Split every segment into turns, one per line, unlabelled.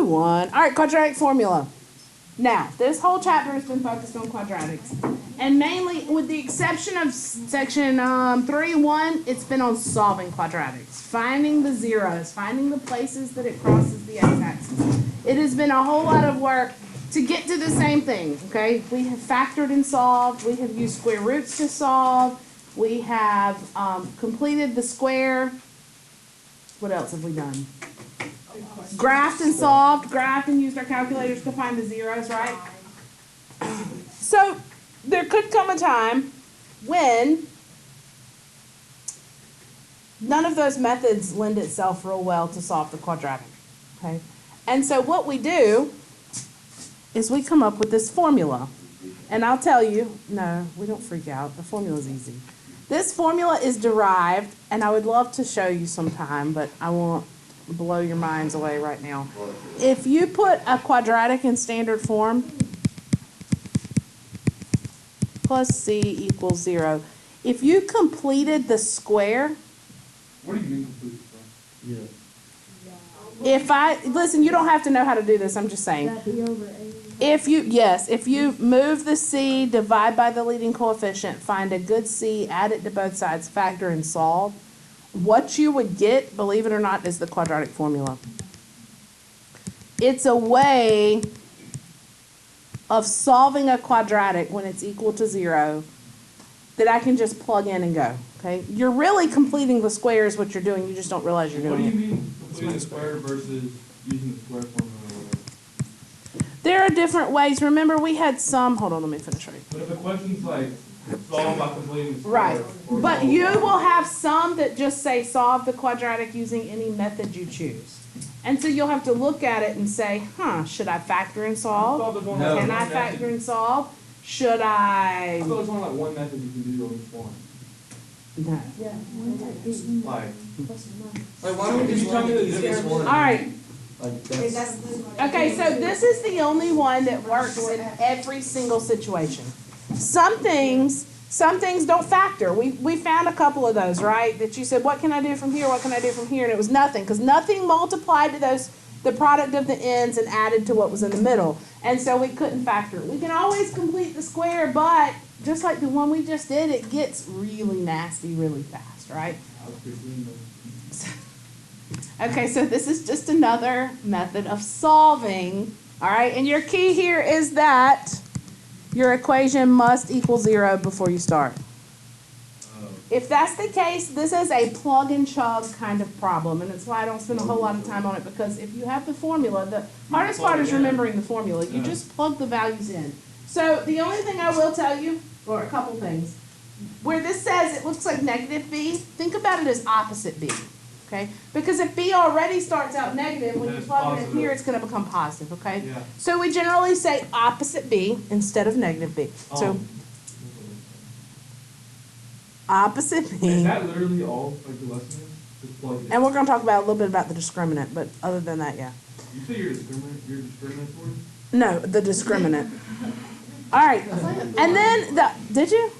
move on. All right, quadratic formula. Now, this whole chapter has been focused on quadratics. And mainly, with the exception of section 3.1, it's been on solving quadratics. Finding the zeros, finding the places that it crosses the x-axis. It has been a whole lot of work to get to the same thing, okay? We have factored and solved. We have used square roots to solve. We have completed the square. What else have we done? Graphed and solved. Graphed and used our calculators to find the zeros, right? So there could come a time when none of those methods lend itself real well to solve the quadratic, okay? And so what we do is we come up with this formula. And I'll tell you, no, we don't freak out. The formula is easy. This formula is derived, and I would love to show you sometime, but I won't blow your minds away right now. If you put a quadratic in standard form, plus c equals 0, if you completed the square,
what do you mean completed? Yeah.
listen, you don't have to know how to do this, I'm just saying. If you move the c, divide by the leading coefficient, find a good c, add it to both sides, factor and solve, what you would get, believe it or not, is the quadratic formula. It's a way of solving a quadratic when it's equal to 0 that I can just plug in and go. Okay? You're really completing the square is what you're doing. You just don't realize you're doing it.
What do you mean completing the square versus using the square formula or whatever?
There are different ways. Remember, we had some. Hold on, let me finish right.
But if the question's like solve by completing the square,
Right. But you will have some that just say solve the quadratic using any method you choose. And so you'll have to look at it and say, should I factor and solve?
No.
Can I factor and solve? Should I?
I thought there's only like one method you can do on each one.
No.
Like why don't you tell me the difference?
All right. Okay, so this is the only one that works in every single situation. Some things don't factor. We found a couple of those, right? That you said, what can I do from here? What can I do from here? And it was nothing, because nothing multiplied to the product of the ends and added to what was in the middle. And so we couldn't factor it. We can always complete the square, but just like the one we just did, it gets really nasty really fast, right? Okay, so this is just another method of solving, all right? And your key here is that your equation must equal 0 before you start. If that's the case, this is a plug and chug kind of problem, and that's why I don't spend a whole lot of time on it, because if you have the formula, the hardest part is remembering the formula. You just plug the values in. So the only thing I will tell you, or a couple things, where this says it looks like negative b, think about it as opposite b. Okay? Because if b already starts out negative, when you plug it in here, it's going to become positive, okay?
Yeah.
So we generally say opposite b instead of negative b. So opposite b.
Is that literally all like the lesson is? Just plug it in.
And we're going to talk about a little bit about the discriminant, but other than that, yeah.
You say you're discriminatory?
No, the discriminant. All right. And then did you?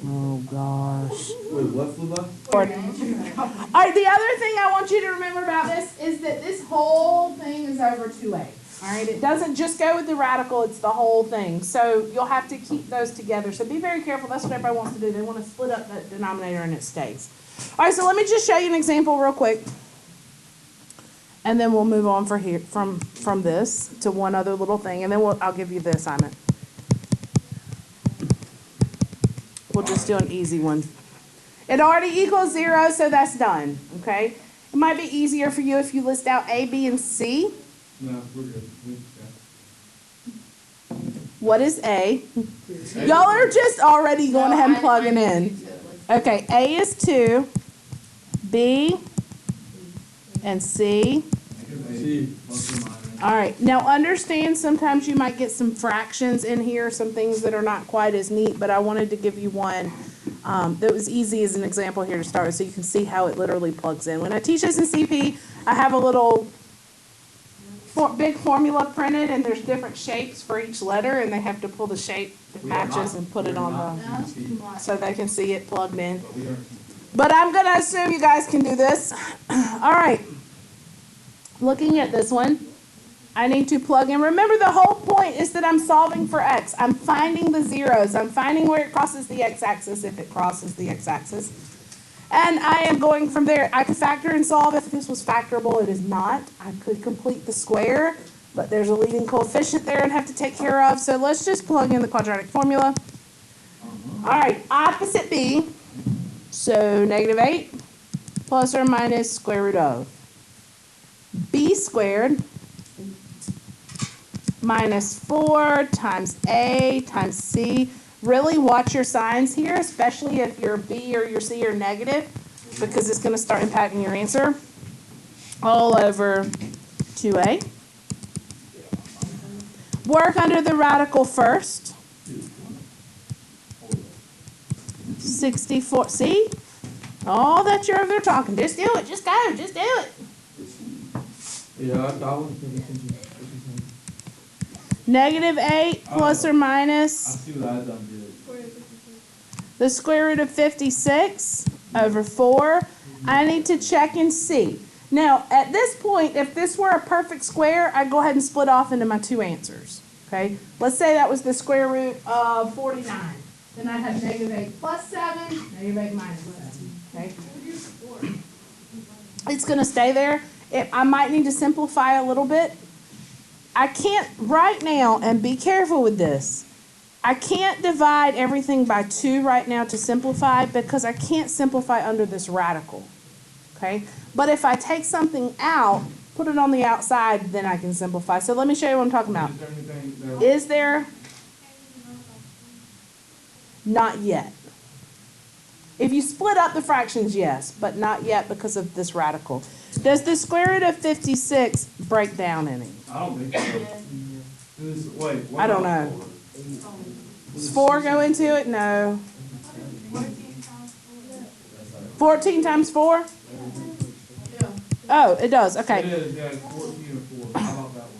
Oh gosh.
Wait, what flew by?
All right, the other thing I want you to remember about this is that this whole thing is over 2a. All right, it doesn't just go with the radical, it's the whole thing. So you'll have to keep those together. So be very careful. That's what everybody wants to do. They want to split up the denominator and it stays. All right, so let me just show you an example real quick. And then we'll move on from this to one other little thing. And then I'll give you the assignment. We'll just do an easy one. It already equals 0, so that's done, okay? It might be easier for you if you list out A, B, and C.
No, we're good.
What is A? Y'all are just already going ahead and plugging in. Okay, A is 2, B, and C. All right, now understand sometimes you might get some fractions in here, some things that are not quite as neat, but I wanted to give you one that was easy as an example here to start with so you can see how it literally plugs in. When I teach this in CP, I have a little big formula printed, and there's different shapes for each letter, and they have to pull the shape that matches and put it on the, so they can see it plugged in. But I'm going to assume you guys can do this. All right. looking at this one, I need to plug in. Remember, the whole point is that I'm solving for x. I'm finding the zeros. I'm finding where it crosses the x-axis, if it crosses the x-axis. And I am going from there. I could factor and solve if this was factorable. It is not. I could complete the square, but there's a leading coefficient there and have to take care of. So let's just plug in the quadratic formula. All right, opposite b. So negative 8 plus or minus square root of b squared minus 4 times a times c. Really watch your signs here, especially if your b or your c are negative, because it's going to start impacting your answer. All over 2a. Work under the radical first. 64. See? All that you're over there talking. Just do it. Just go. Just do it.
Yeah, I was thinking.
Negative 8 plus or
I
minus
see what I done did.
the square root of 56 over 4. I need to check and see. Now, at this point, if this were a perfect square, I'd go ahead and split off into my two answers. Okay? Let's say that was the square root of 49. Then I'd have negative 8 plus 7, negative 8 minus 7. Okay? It's going to stay there. I might need to simplify a little bit. I can't right now, and be careful with this, I can't divide everything by 2 right now to simplify because I can't simplify under this radical. Okay? But if I take something out, put it on the outside, then I can simplify. So let me show you what I'm talking about. Is there? Not yet. If you split up the fractions, yes, but not yet because of this radical. Does the square root of 56 break down any?
I don't think so. Wait,
I don't know. Does 4 go into it? No. 14 times 4? Oh, it does. Okay.
It is, yeah, 14 and 4. How about that one?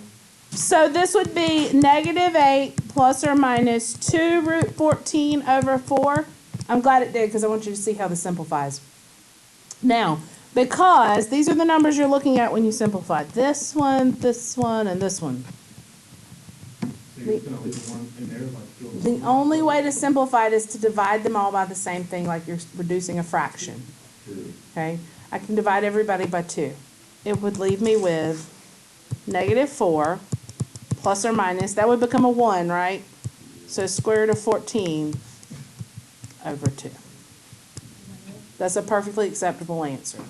So this would be negative 8 plus or minus 2 root 14 over 4. I'm glad it did because I want you to see how this simplifies. Now, because these are the numbers you're looking at when you simplify. This one, and this one. The only way to simplify it is to divide them all by the same thing, like you're reducing a fraction. Okay? I can divide everybody by 2. It would leave me with negative 4 plus or minus. That would become a 1, right? So square root of 14 over 2. That's a perfectly acceptable answer.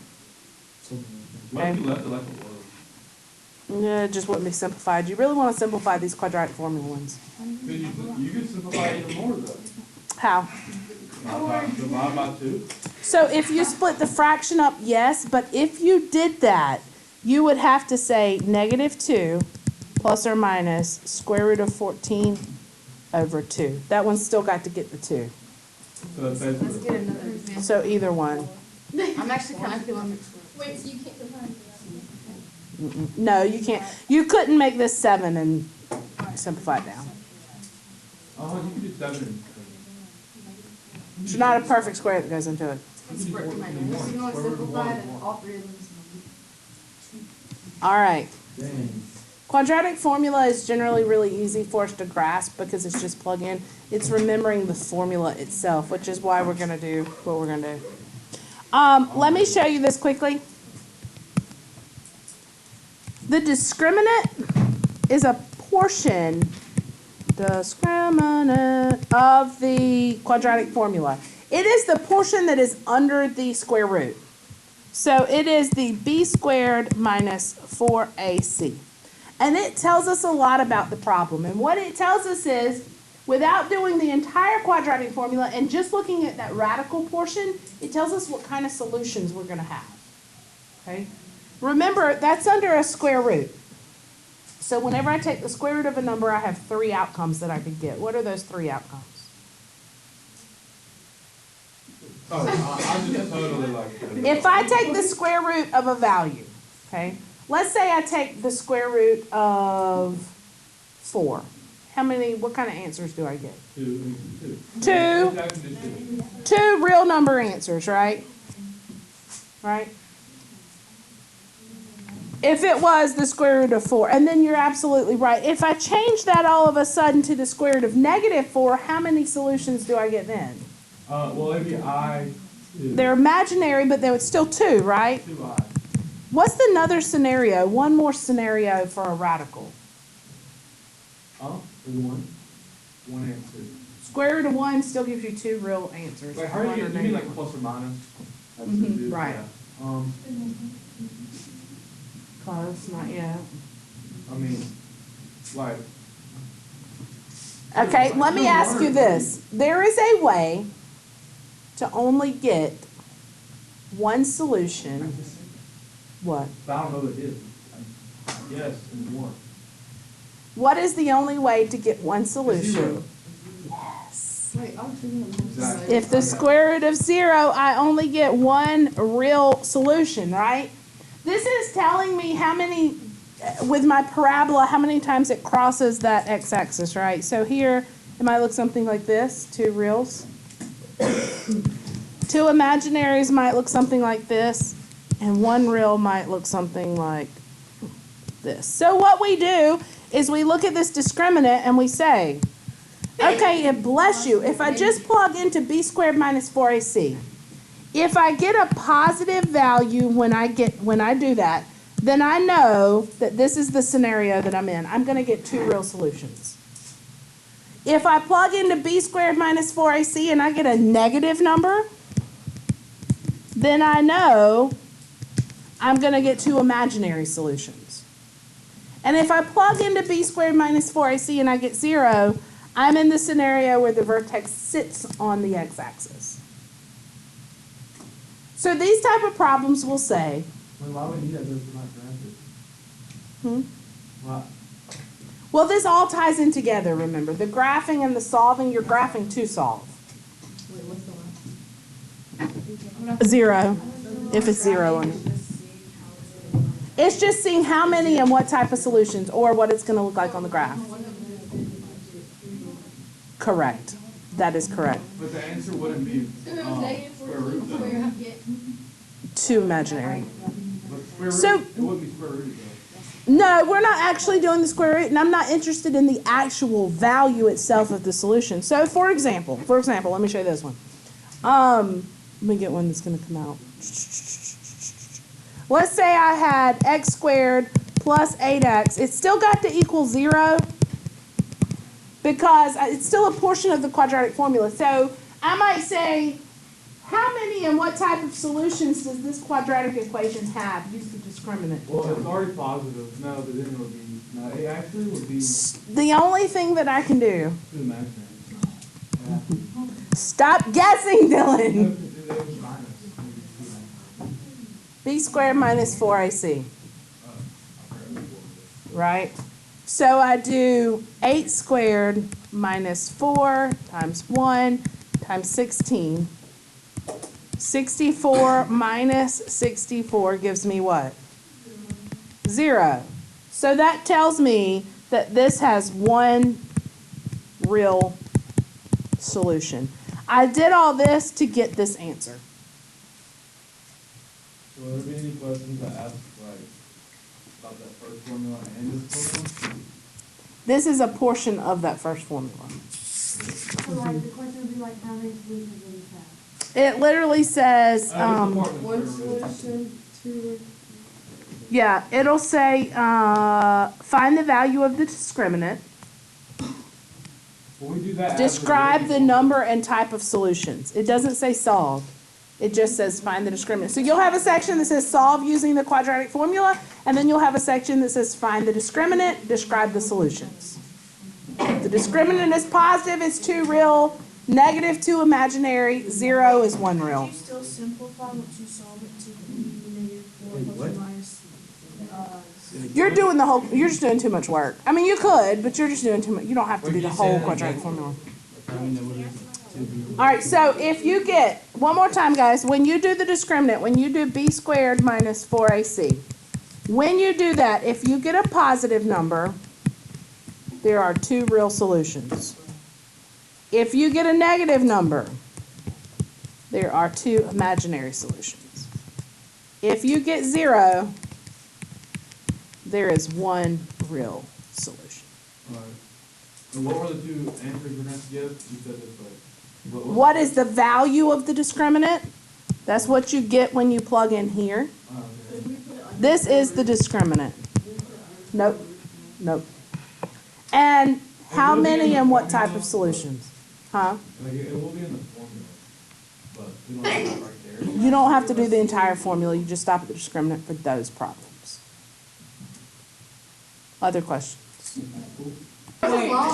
What if you left it like it was?
Yeah, it just wouldn't be simplified. You really want to simplify these quadratic formula ones.
You could simplify it even more though.
How?
Divide by 2.
So if you split the fraction up, yes, but if you did that, you would have to say negative 2 plus or minus square root of 14 over 2. That one's still got to get the 2.
So that's basically.
Let's get another example.
So either one.
I'm actually kind of feeling.
Wait, so you can't divide?
No, you can't. You couldn't make this 7 and simplify it down.
Oh, you could do 7.
It's not a perfect square that goes into it.
Let's work my notes. You want to simplify it, and all 3 of them.
All right.
Dang.
Quadratic formula is generally really easy for us to grasp because it's just plug in. It's remembering the formula itself, which is why we're going to do what we're going to do. Let me show you this quickly. The discriminant is a portion, of the quadratic formula. It is the portion that is under the square root. So it is the b squared minus 4ac. And it tells us a lot about the problem. And what it tells us is, without doing the entire quadratic formula and just looking at that radical portion, it tells us what kind of solutions we're going to have. Okay? Remember, that's under a square root. So whenever I take the square root of a number, I have 3 outcomes that I could get. What are those 3 outcomes?
Oh, I just totally like that.
If I take the square root of a value, okay? Let's say I take the square root of 4. What kind of answers do I get?
2.
2 real number answers, right? Right? If it was the square root of 4, and then you're absolutely right. If I change that all of a sudden to the square root of -4, how many solutions do I get then?
Well, it'd be I, 2.
They're imaginary, but it's still 2, right?
2I.
What's another scenario? One more scenario for a radical.
Oh, there's one. One answer.
Square root of 1 still gives you 2 real answers.
Like, how do
One
you
or
mean like
negative.
plus or minus? That's
Mhm,
what it is,
right.
Yeah.
Close, not yet.
I mean, like.
Okay, let me ask you this. There is a way to only get one solution. What?
But I don't know what it is. Yes, and more.
What is the only way to get one
Zero.
solution? Yes.
Wait, I was thinking of one.
Exactly.
If the square root of 0, I only get one real solution, right? This is telling me how many, with my parabola, how many times it crosses that x-axis, right? So here, it might look something like this, 2 reals. 2 imaginaries might look something like this, and 1 real might look something like this. So what we do is we look at this discriminant and we say, okay, bless you, if I just plug into b squared minus 4ac, if I get a positive value when I do that, then I know that this is the scenario that I'm in. I'm going to get 2 real solutions. If I plug into b squared minus 4ac and I get a negative number, then I know I'm going to get 2 imaginary solutions. And if I plug into b squared minus 4ac and I get 0, I'm in the scenario where the vertex sits on the x-axis. So these type of problems will say,
Well, why would you need that if it's not granted? Why?
well, this all ties in together, remember. The graphing and the solving, you're graphing to solve.
Wait, what's the one?
0, if it's 0 on it. It's just seeing how many and what type of solutions, or what it's going to look like on the graph. Correct. That is correct.
But the answer wouldn't be square root though.
2 imaginary.
But square root,
So-
it wouldn't be square root though.
No, we're not actually doing the square root, and I'm not interested in the actual value itself of the solution. So, for example, let me show you this one. Let me get one that's going to come out. Let's say I had x squared plus 8x. It's still got to equal 0 because it's still a portion of the quadratic formula. So I might say, how many and what type of solutions does this quadratic equation have? Use the discriminant.
Well, it's already positive. No, but then it would be, no, it actually would be
The only thing that I can do,
2 imaginary. Yeah.
stop guessing,
No,
Dylan.
it was minus.
B squared minus 4ac, right? So I do 8 squared minus 4 times 1 times 16. 64 minus 64 gives me what? 0. So that tells me that this has one real solution. I did all this to get this answer.
So will there be any questions I ask, like, about that first formula and this formula?
This is a portion of that first formula.
So like the question would be like, how many solutions do you have?
It literally says,
One solution, 2.
yeah, it'll say, find the value of the discriminant,
Will we do that?
describe the number and type of solutions. It doesn't say solve. It just says find the discriminant. So you'll have a section that says solve using the quadratic formula, and then you'll have a section that says find the discriminant, describe the solutions. The discriminant is positive, it's 2 real, negative 2 imaginary, 0 is 1 real.
Do you still simplify once you solve it to -4 plus or minus?
You're just doing too much work. I mean, you could, but you're just doing too much. You don't have to do the whole quadratic formula. All right, so if you get, one more time, guys, when you do the discriminant, when you do b squared minus 4ac, when you do that, if you get a positive number, there are 2 real solutions. If you get a negative number, there are 2 imaginary solutions. If you get 0, there is one real solution.
Alright. And what were the two answers we're gonna have to give? You said this, but.
What is the value of the discriminant? That's what you get when you plug in here.
Okay.
This is the discriminant. Nope, nope. And how many and what type of solutions? Huh?
Like, it will be in the formula, but we don't have that right there.
You don't have to do the entire formula, you just stop at the discriminant for those problems. Other questions?
Wait.